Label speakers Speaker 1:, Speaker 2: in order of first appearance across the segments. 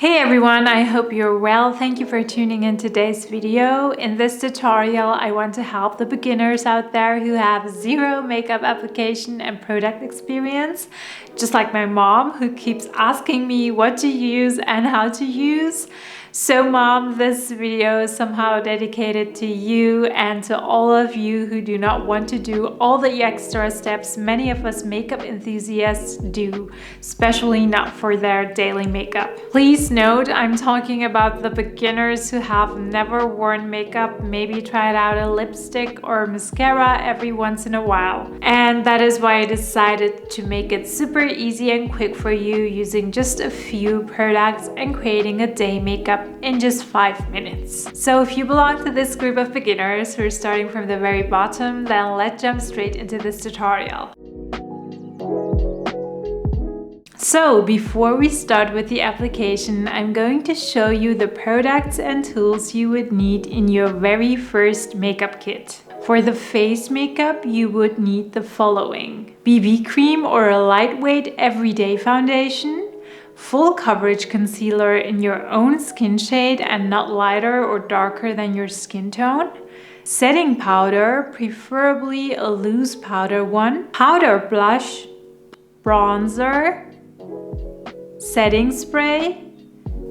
Speaker 1: Hey everyone, I hope you're well. Thank you for tuning in today's video. In this tutorial, I want to help the beginners out there who have zero makeup application and product experience, just like my mom who keeps asking me what to use and how to use. So mom, this video is somehow dedicated to you and to all of you who do not want to do all the extra steps many of us makeup enthusiasts do, especially not for their daily makeup. Please note, I'm talking about the beginners who have never worn makeup, maybe tried out a lipstick or mascara every once in a while. And that is why I decided to make it super easy and quick for you using just a few products and creating a day makeup in just 5 minutes. So if you belong to this group of beginners who are starting from the very bottom, then let's jump straight into this tutorial. So before we start with the application, I'm going to show you the products and tools you would need in your very first makeup kit. For the face makeup, you would need the following: BB cream or a lightweight everyday foundation, full coverage concealer in your own skin shade and not lighter or darker than your skin tone, setting powder, preferably a loose powder one, powder blush, bronzer, setting spray.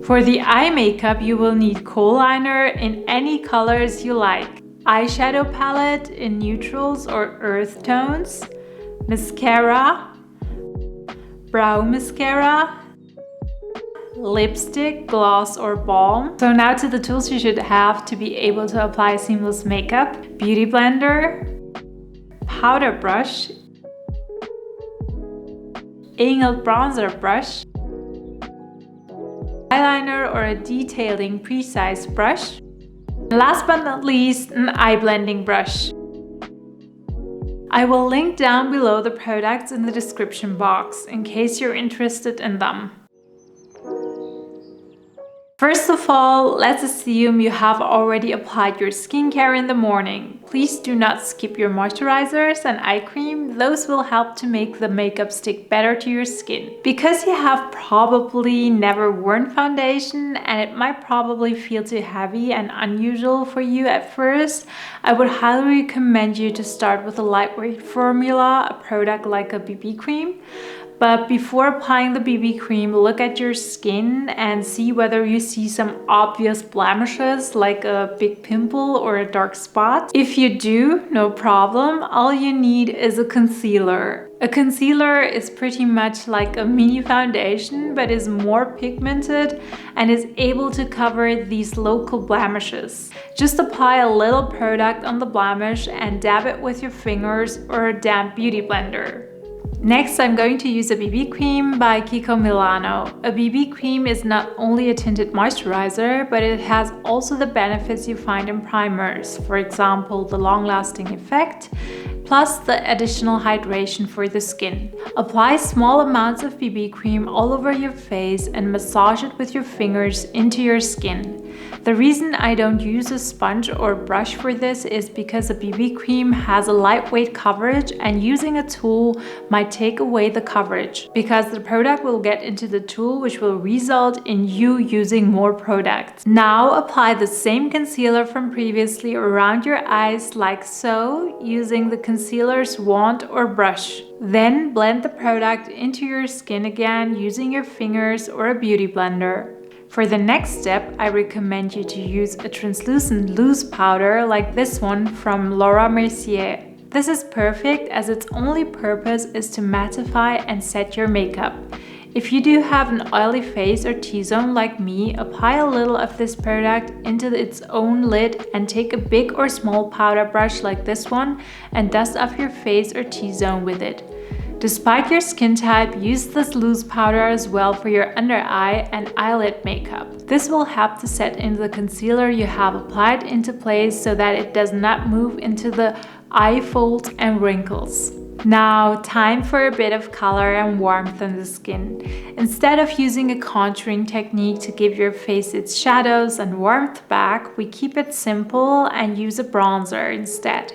Speaker 1: For the eye makeup, you will need kohl liner in any colors you like, eyeshadow palette in neutrals or earth tones, mascara, brow mascara, lipstick, gloss or balm. So now to the tools you should have to be able to apply seamless makeup: beauty blender, powder brush, angled bronzer brush, eyeliner or a detailing precise brush, and last but not least, an eye blending brush. I will link down below the products in the description box in case you're interested in them. First of all, let's assume you have already applied your skincare in the morning. Please do not skip your moisturizers and eye cream. Those will help to make the makeup stick better to your skin. Because you have probably never worn foundation and it might probably feel too heavy and unusual for you at first, I would highly recommend you to start with a lightweight formula, a product like a BB cream. But before applying the BB cream, look at your skin and see whether you see some obvious blemishes like a big pimple or a dark spot. If you do, no problem. All you need is a concealer. A concealer is pretty much like a mini foundation, but is more pigmented and is able to cover these local blemishes. Just apply a little product on the blemish and dab it with your fingers or a damp beauty blender. Next, I'm going to use a BB cream by Kiko Milano. A BB cream is not only a tinted moisturizer, but it has also the benefits you find in primers. For example, the long-lasting effect, plus the additional hydration for the skin. Apply small amounts of BB cream all over your face and massage it with your fingers into your skin. The reason I don't use a sponge or brush for this is because a BB cream has a lightweight coverage and using a tool might take away the coverage because the product will get into the tool, which will result in you using more product. Now apply the same concealer from previously around your eyes like so, using the concealer's wand or brush. Then blend the product into your skin again using your fingers or a beauty blender. For the next step, I recommend you to use a translucent loose powder like this one from Laura Mercier. This is perfect as its only purpose is to mattify and set your makeup. If you do have an oily face or T-zone like me, apply a little of this product into its own lid and take a big or small powder brush like this one and dust off your face or T-zone with it. Despite your skin type, use this loose powder as well for your under eye and eyelid makeup. This will help to set in the concealer you have applied into place so that it does not move into the eye folds and wrinkles. Now, time for a bit of color and warmth on the skin. Instead of using a contouring technique to give your face its shadows and warmth back, we keep it simple and use a bronzer instead.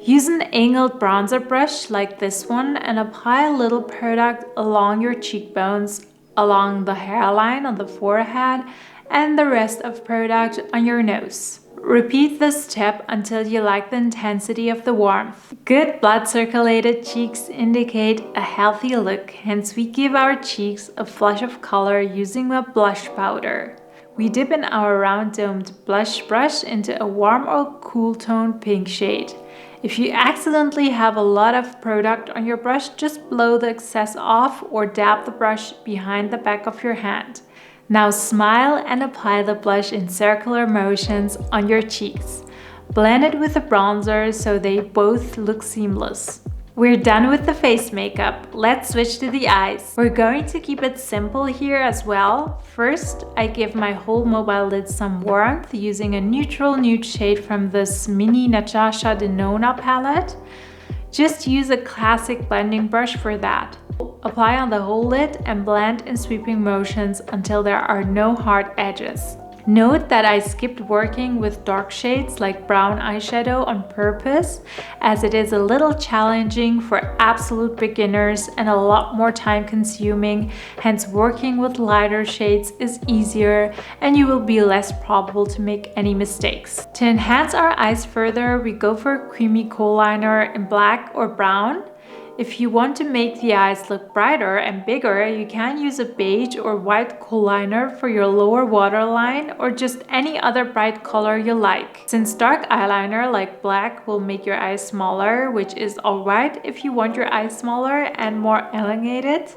Speaker 1: Use an angled bronzer brush like this one and apply a little product along your cheekbones, along the hairline on the forehead and the rest of product on your nose. Repeat this step until you like the intensity of the warmth. Good blood circulated cheeks indicate a healthy look, hence we give our cheeks a flush of color using a blush powder. We dip in our round domed blush brush into a warm or cool toned pink shade. If you accidentally have a lot of product on your brush, just blow the excess off or dab the brush behind the back of your hand. Now smile and apply the blush in circular motions on your cheeks. Blend it with a bronzer so they both look seamless. We're done with the face makeup. Let's switch to the eyes. We're going to keep it simple here as well. First, I give my whole mobile lid some warmth using a neutral nude shade from this mini Natasha Denona palette. Just use a classic blending brush for that. Apply on the whole lid and blend in sweeping motions until there are no hard edges. Note that I skipped working with dark shades like brown eyeshadow on purpose, as it is a little challenging for absolute beginners and a lot more time consuming, hence working with lighter shades is easier and you will be less probable to make any mistakes. To enhance our eyes further, we go for a creamy kohl liner in black or brown. If you want to make the eyes look brighter and bigger, you can use a beige or white kohl liner for your lower waterline or just any other bright color you like. Since dark eyeliner like black will make your eyes smaller, which is alright if you want your eyes smaller and more elongated.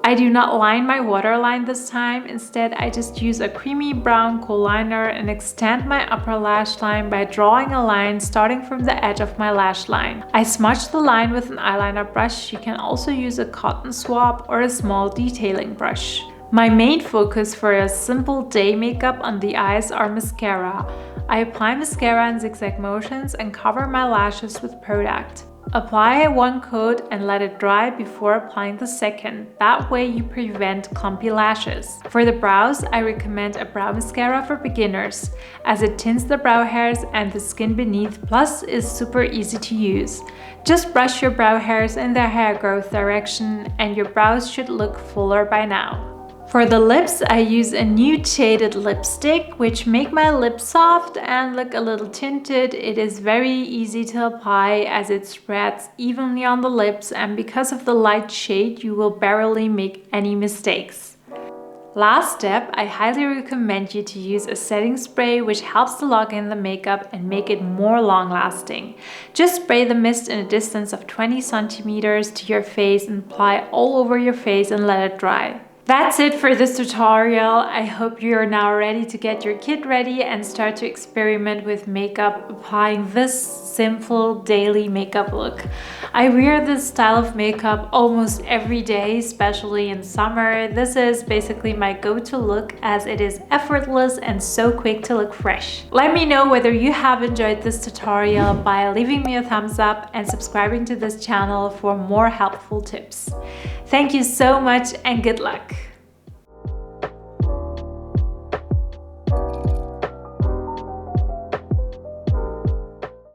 Speaker 1: I do not line my waterline this time. Instead, I just use a creamy brown kohl liner and extend my upper lash line by drawing a line starting from the edge of my lash line. I smudge the line with an eyeliner brush. You can also use a cotton swab or a small detailing brush. My main focus for a simple day makeup on the eyes are mascara. I apply mascara in zigzag motions and cover my lashes with product. Apply one coat and let it dry before applying the second. That way you prevent clumpy lashes. For the brows, I recommend a brow mascara for beginners, as it tints the brow hairs and the skin beneath, plus is super easy to use. Just brush your brow hairs in their hair growth direction and your brows should look fuller by now. For the lips, I use a nude shaded lipstick, which make my lips soft and look a little tinted. It is very easy to apply as it spreads evenly on the lips, and because of the light shade, you will barely make any mistakes. Last step, I highly recommend you to use a setting spray which helps to lock in the makeup and make it more long lasting. Just spray the mist in a distance of 20 centimeters to your face and apply all over your face and let it dry. That's it for this tutorial. I hope you are now ready to get your kit ready and start to experiment with makeup, applying this simple daily makeup look. I wear this style of makeup almost every day, especially in summer. This is basically my go-to look as it is effortless and so quick to look fresh. Let me know whether you have enjoyed this tutorial by leaving me a thumbs up and subscribing to this channel for more helpful tips. Thank you so much and good luck!